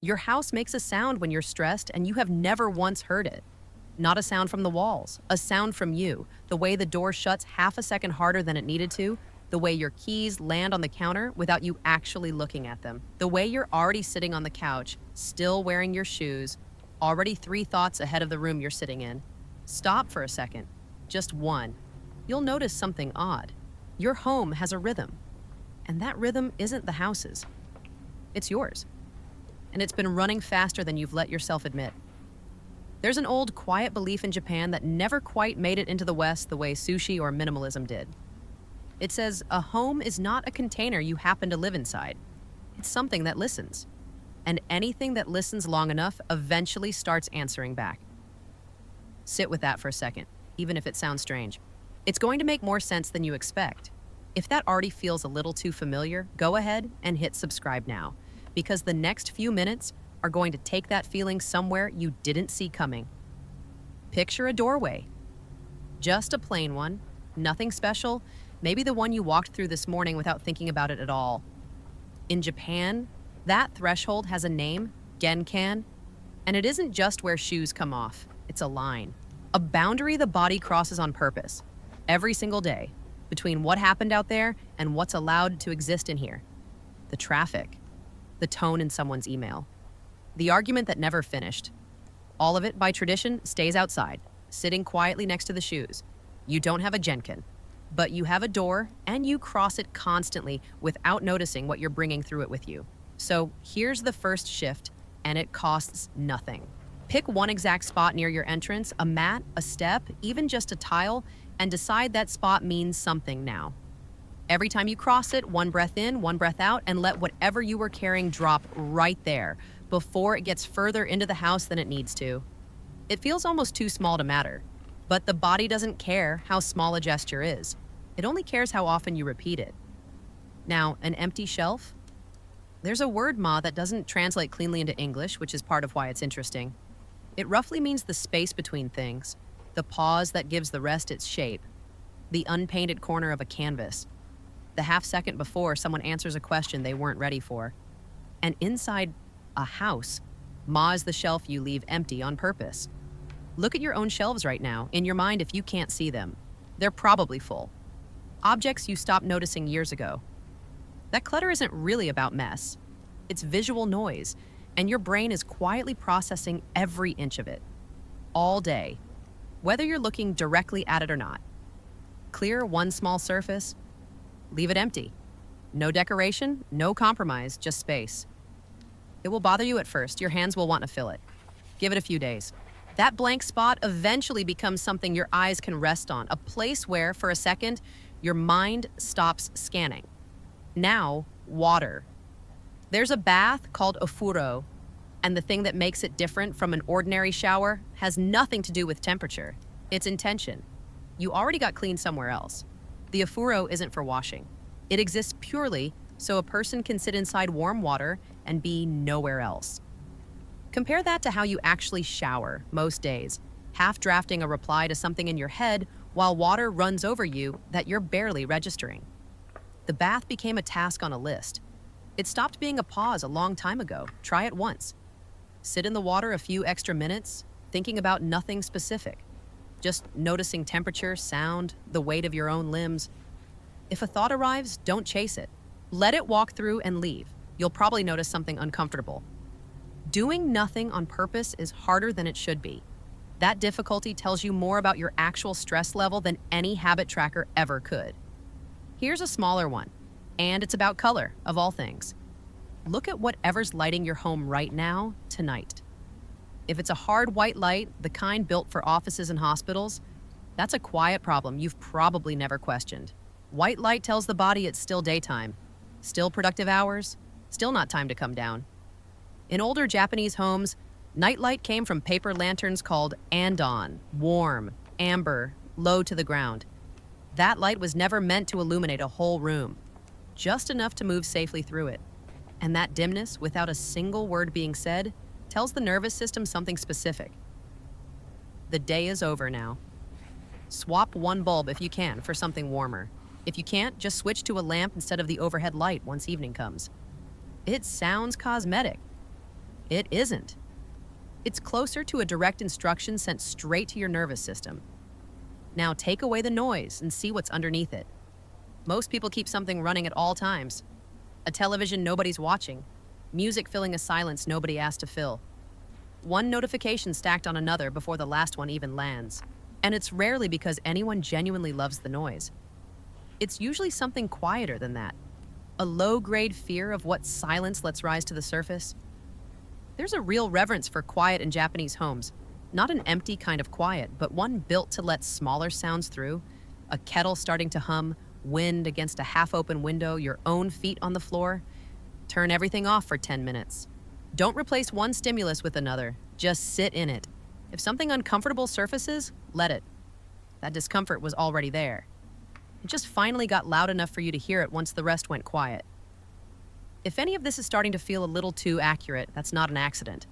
Your house makes a sound when you're stressed and you have never once heard it. Not a sound from the walls, a sound from you. The way the door shuts half a second harder than it needed to, the way your keys land on the counter without you actually looking at them, the way you're already sitting on the couch, still wearing your shoes, already three thoughts ahead of the room you're sitting in. Stop for a second, just one. You'll notice something odd. Your home has a rhythm, and that rhythm isn't the house's, it's yours. And it's been running faster than you've let yourself admit. There's an old, quiet belief in Japan that never quite made it into the West the way sushi or minimalism did. It says a home is not a container you happen to live inside. It's something that listens. And anything that listens long enough eventually starts answering back. Sit with that for a second, even if it sounds strange. It's going to make more sense than you expect. If that already feels a little too familiar, go ahead and hit subscribe now, because the next few minutes are going to take that feeling somewhere you didn't see coming. Picture a doorway. Just a plain one, nothing special, maybe the one you walked through this morning without thinking about it at all. In Japan, that threshold has a name, genkan, and it isn't just where shoes come off, it's a line. A boundary the body crosses on purpose, every single day, between what happened out there and what's allowed to exist in here. The traffic, the tone in someone's email, the argument that never finished. All of it, by tradition, stays outside, sitting quietly next to the shoes. You don't have a genkan, but you have a door, and you cross it constantly without noticing what you're bringing through it with you. So here's the first shift, and it costs nothing. Pick one exact spot near your entrance, a mat, a step, even just a tile, and decide that spot means something now. Every time you cross it, one breath in, one breath out, and let whatever you were carrying drop right there before it gets further into the house than it needs to. It feels almost too small to matter, but the body doesn't care how small a gesture is. It only cares how often you repeat it. Now, an empty shelf? There's a word, ma, that doesn't translate cleanly into English, which is part of why it's interesting. It roughly means the space between things, the pause that gives the rest its shape, the unpainted corner of a canvas, the half second before someone answers a question they weren't ready for. And inside a house, ma is the shelf you leave empty on purpose. Look at your own shelves right now, in your mind if you can't see them. They're probably full. Objects you stopped noticing years ago. That clutter isn't really about mess. It's visual noise, and your brain is quietly processing every inch of it. All day, whether you're looking directly at it or not. Clear one small surface, leave it empty. No decoration, no compromise, just space. It will bother you at first. Your hands will want to fill it. Give it a few days. That blank spot eventually becomes something your eyes can rest on, a place where, for a second, your mind stops scanning. Now, water. There's a bath called ofuro, and the thing that makes it different from an ordinary shower has nothing to do with temperature. It's intention. You already got clean somewhere else. The ofuro isn't for washing. It exists purely so a person can sit inside warm water and be nowhere else. Compare that to how you actually shower most days, half drafting a reply to something in your head while water runs over you that you're barely registering. The bath became a task on a list. It stopped being a pause a long time ago. Try it once. Sit in the water a few extra minutes, thinking about nothing specific. Just noticing temperature, sound, the weight of your own limbs. If a thought arrives, don't chase it. Let it walk through and leave. You'll probably notice something uncomfortable. Doing nothing on purpose is harder than it should be. That difficulty tells you more about your actual stress level than any habit tracker ever could. Here's a smaller one, and it's about color, of all things. Look at whatever's lighting your home right now, tonight. If it's a hard white light, the kind built for offices and hospitals, that's a quiet problem you've probably never questioned. White light tells the body it's still daytime, still productive hours, still not time to come down. In older Japanese homes, nightlight came from paper lanterns called andon, warm, amber, low to the ground. That light was never meant to illuminate a whole room, just enough to move safely through it. And that dimness, without a single word being said, tells the nervous system something specific. The day is over now. Swap one bulb if you can for something warmer. If you can't, just switch to a lamp instead of the overhead light once evening comes. It sounds cosmetic. It isn't. It's closer to a direct instruction sent straight to your nervous system. Now take away the noise and see what's underneath it. Most people keep something running at all times. A television nobody's watching, music filling a silence nobody asked to fill. One notification stacked on another before the last one even lands. And it's rarely because anyone genuinely loves the noise. It's usually something quieter than that. A low-grade fear of what silence lets rise to the surface. There's a real reverence for quiet in Japanese homes. Not an empty kind of quiet, but one built to let smaller sounds through. A kettle starting to hum, wind against a half-open window, your own feet on the floor. Turn everything off for 10 minutes. Don't replace one stimulus with another. Just sit in it. If something uncomfortable surfaces, let it. That discomfort was already there. It just finally got loud enough for you to hear it once the rest went quiet. If any of this is starting to feel a little too accurate, that's not an accident.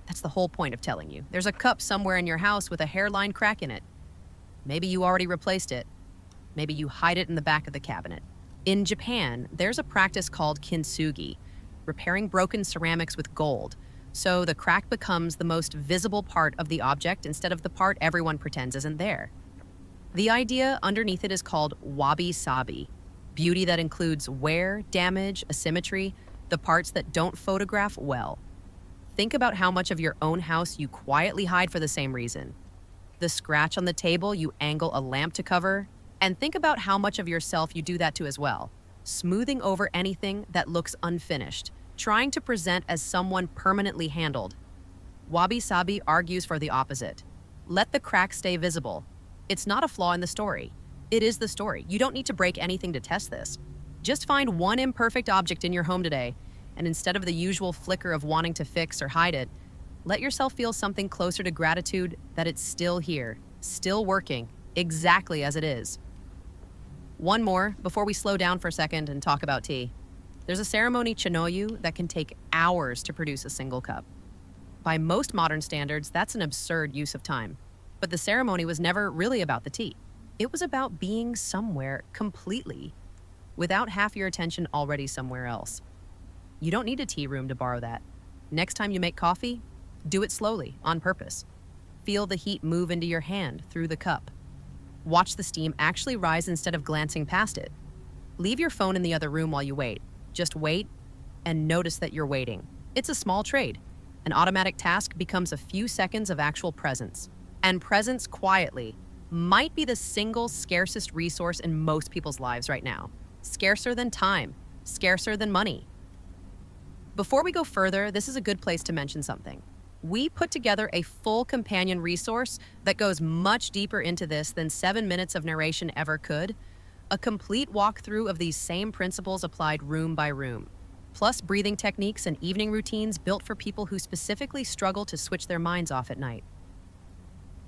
That's the whole point of telling you. There's a cup somewhere in your house with a hairline crack in it. Maybe you already replaced it. Maybe you hide it in the back of the cabinet. In Japan, there's a practice called kintsugi, repairing broken ceramics with gold, so the crack becomes the most visible part of the object instead of the part everyone pretends isn't there. The idea underneath it is called wabi-sabi, beauty that includes wear, damage, asymmetry, the parts that don't photograph well. Think about how much of your own house you quietly hide for the same reason. The scratch on the table you angle a lamp to cover, and think about how much of yourself you do that to as well, smoothing over anything that looks unfinished, trying to present as someone permanently handled. Wabi-sabi argues for the opposite. Let the crack stay visible. It's not a flaw in the story. It is the story. You don't need to break anything to test this. Just find one imperfect object in your home today, and instead of the usual flicker of wanting to fix or hide it, let yourself feel something closer to gratitude that it's still here, still working, exactly as it is. One more before we slow down for a second and talk about tea. There's a ceremony chanoyu that can take hours to produce a single cup. By most modern standards, that's an absurd use of time. But the ceremony was never really about the tea. It was about being somewhere completely, without half your attention already somewhere else. You don't need a tea room to borrow that. Next time you make coffee, do it slowly, on purpose. Feel the heat move into your hand through the cup. Watch the steam actually rise instead of glancing past it. Leave your phone in the other room while you wait. Just wait and notice that you're waiting. It's a small trade. An automatic task becomes a few seconds of actual presence. And presence quietly might be the single scarcest resource in most people's lives right now. Scarcer than time, scarcer than money. Before we go further, this is a good place to mention something. We put together a full companion resource that goes much deeper into this than 7 minutes of narration ever could. A complete walkthrough of these same principles applied room by room, plus breathing techniques and evening routines built for people who specifically struggle to switch their minds off at night.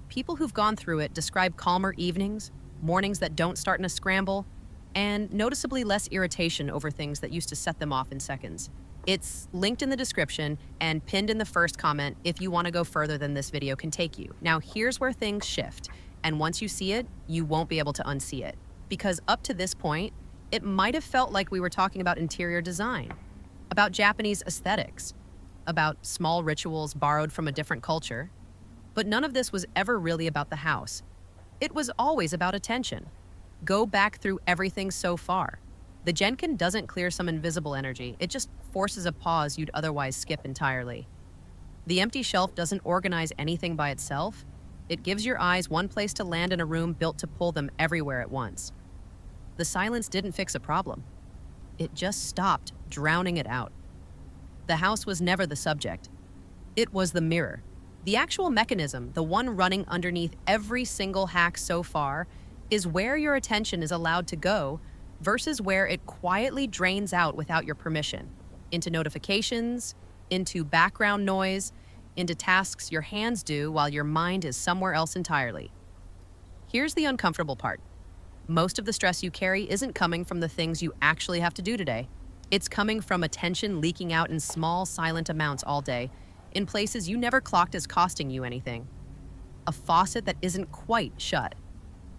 People who've gone through it describe calmer evenings, mornings that don't start in a scramble, and noticeably less irritation over things that used to set them off in seconds. It's linked in the description and pinned in the first comment if you want to go further than this video can take you. Now here's where things shift, and once you see it, you won't be able to unsee it. Because up to this point, it might have felt like we were talking about interior design, about Japanese aesthetics, about small rituals borrowed from a different culture. But none of this was ever really about the house. It was always about attention. Go back through everything so far. The Genkin doesn't clear some invisible energy, it just forces a pause you'd otherwise skip entirely. The empty shelf doesn't organize anything by itself. It gives your eyes one place to land in a room built to pull them everywhere at once. The silence didn't fix a problem. It just stopped drowning it out. The house was never the subject. It was the mirror. The actual mechanism, the one running underneath every single hack so far, is where your attention is allowed to go versus where it quietly drains out without your permission, into notifications, into background noise, into tasks your hands do while your mind is somewhere else entirely. Here's the uncomfortable part. Most of the stress you carry isn't coming from the things you actually have to do today. It's coming from attention leaking out in small, silent amounts all day, in places you never clocked as costing you anything. A faucet that isn't quite shut.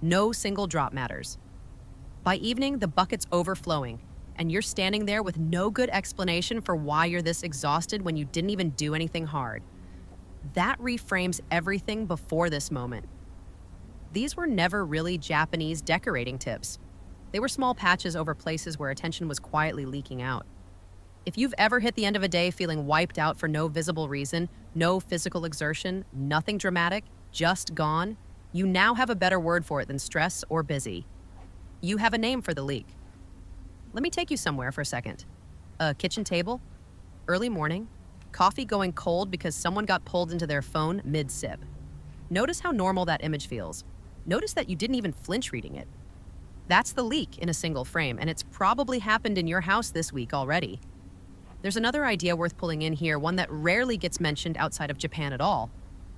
No single drop matters. By evening, the bucket's overflowing, and you're standing there with no good explanation for why you're this exhausted when you didn't even do anything hard. That reframes everything before this moment. These were never really Japanese decorating tips. They were small patches over places where attention was quietly leaking out. If you've ever hit the end of a day feeling wiped out for no visible reason, no physical exertion, nothing dramatic, just gone, you now have a better word for it than stress or busy. You have a name for the leak. Let me take you somewhere for a second. A kitchen table, early morning, coffee going cold because someone got pulled into their phone mid-sip. Notice how normal that image feels. Notice that you didn't even flinch reading it. That's the leak in a single frame, and it's probably happened in your house this week already. There's another idea worth pulling in here, one that rarely gets mentioned outside of Japan at all.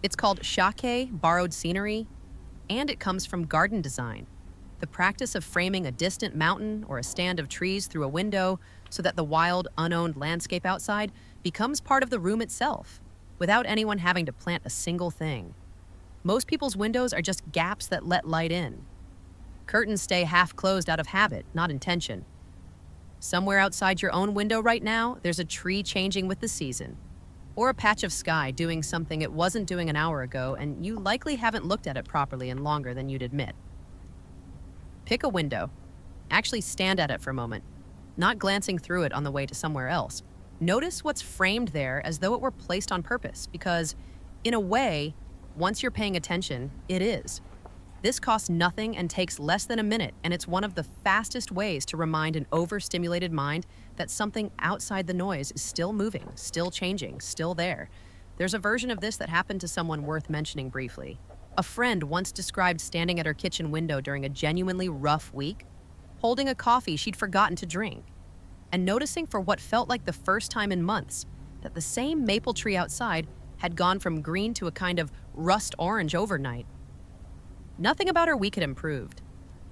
It's called shake, borrowed scenery, and it comes from garden design. The practice of framing a distant mountain or a stand of trees through a window so that the wild, unowned landscape outside becomes part of the room itself, without anyone having to plant a single thing. Most people's windows are just gaps that let light in. Curtains stay half closed out of habit, not intention. Somewhere outside your own window right now, there's a tree changing with the season, or a patch of sky doing something it wasn't doing an hour ago, and you likely haven't looked at it properly in longer than you'd admit. Pick a window. Actually stand at it for a moment, not glancing through it on the way to somewhere else. Notice what's framed there as though it were placed on purpose, because, in a way, once you're paying attention, it is. This costs nothing and takes less than a minute, and it's one of the fastest ways to remind an overstimulated mind that something outside the noise is still moving, still changing, still there. There's a version of this that happened to someone worth mentioning briefly. A friend once described standing at her kitchen window during a genuinely rough week, holding a coffee she'd forgotten to drink, and noticing for what felt like the first time in months that the same maple tree outside had gone from green to a kind of rust orange overnight. Nothing about her week had improved,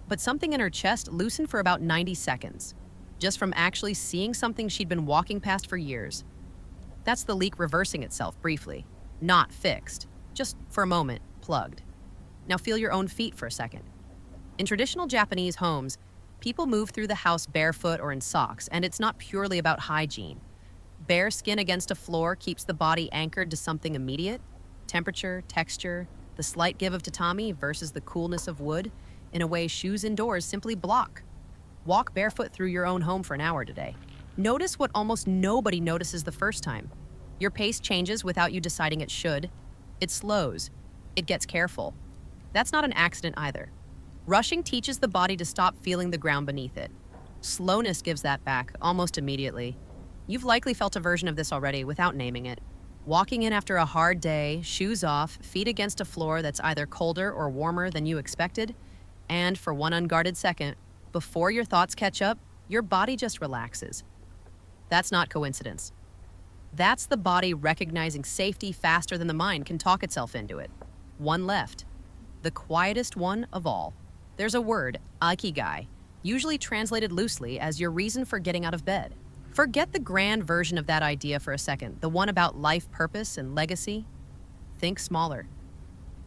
but something in her chest loosened for about 90 seconds, just from actually seeing something she'd been walking past for years. That's the leak reversing itself briefly, not fixed, just for a moment, plugged. Now feel your own feet for a second. In traditional Japanese homes, people move through the house barefoot or in socks, and it's not purely about hygiene. Bare skin against a floor keeps the body anchored to something immediate: temperature, texture, the slight give of tatami versus the coolness of wood, in a way shoes indoors simply block. Walk barefoot through your own home for an hour today. Notice what almost nobody notices the first time. Your pace changes without you deciding it should. It slows. It gets careful. That's not an accident either. Rushing teaches the body to stop feeling the ground beneath it. Slowness gives that back almost immediately. You've likely felt a version of this already without naming it. Walking in after a hard day, shoes off, feet against a floor that's either colder or warmer than you expected, and for one unguarded second, before your thoughts catch up, your body just relaxes. That's not coincidence. That's the body recognizing safety faster than the mind can talk itself into it. One left. The quietest one of all. There's a word, ikigai, usually translated loosely as your reason for getting out of bed. Forget the grand version of that idea for a second, the one about life purpose and legacy. Think smaller.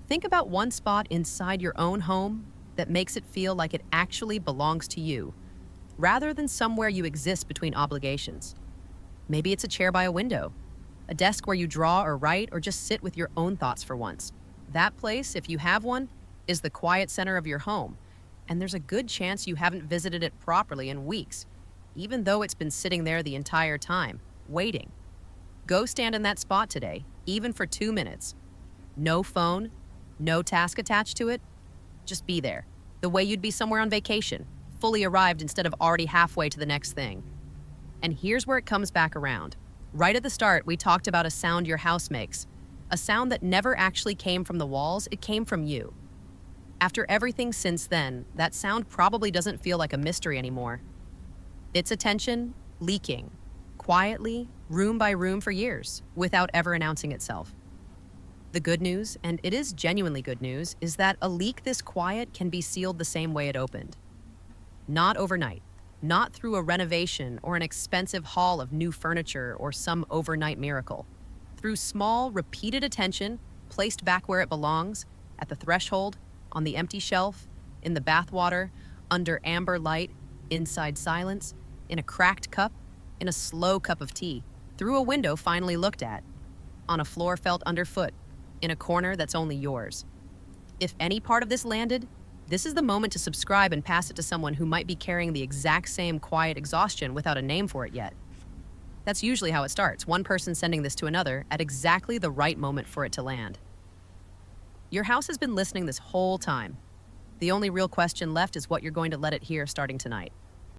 Think about one spot inside your own home that makes it feel like it actually belongs to you, rather than somewhere you exist between obligations. Maybe it's a chair by a window, a desk where you draw or write or just sit with your own thoughts for once. That place, if you have one, is the quiet center of your home, and there's a good chance you haven't visited it properly in weeks, even though it's been sitting there the entire time, waiting. Go stand in that spot today, even for 2 minutes. No phone, no task attached to it. Just be there, the way you'd be somewhere on vacation, fully arrived instead of already halfway to the next thing. And here's where it comes back around. Right at the start, we talked about a sound your house makes, a sound that never actually came from the walls, it came from you. After everything since then, that sound probably doesn't feel like a mystery anymore. It's attention leaking, quietly, room by room for years, without ever announcing itself. The good news, and it is genuinely good news, is that a leak this quiet can be sealed the same way it opened. Not overnight, not through a renovation or an expensive haul of new furniture or some overnight miracle. Through small, repeated attention, placed back where it belongs, at the threshold, on the empty shelf, in the bathwater, under amber light, inside silence. In a cracked cup? In a slow cup of tea? Through a window finally looked at? On a floor felt underfoot? In a corner that's only yours? If any part of this landed, this is the moment to subscribe and pass it to someone who might be carrying the exact same quiet exhaustion without a name for it yet. That's usually how it starts, one person sending this to another at exactly the right moment for it to land. Your house has been listening this whole time. The only real question left is what you're going to let it hear starting tonight.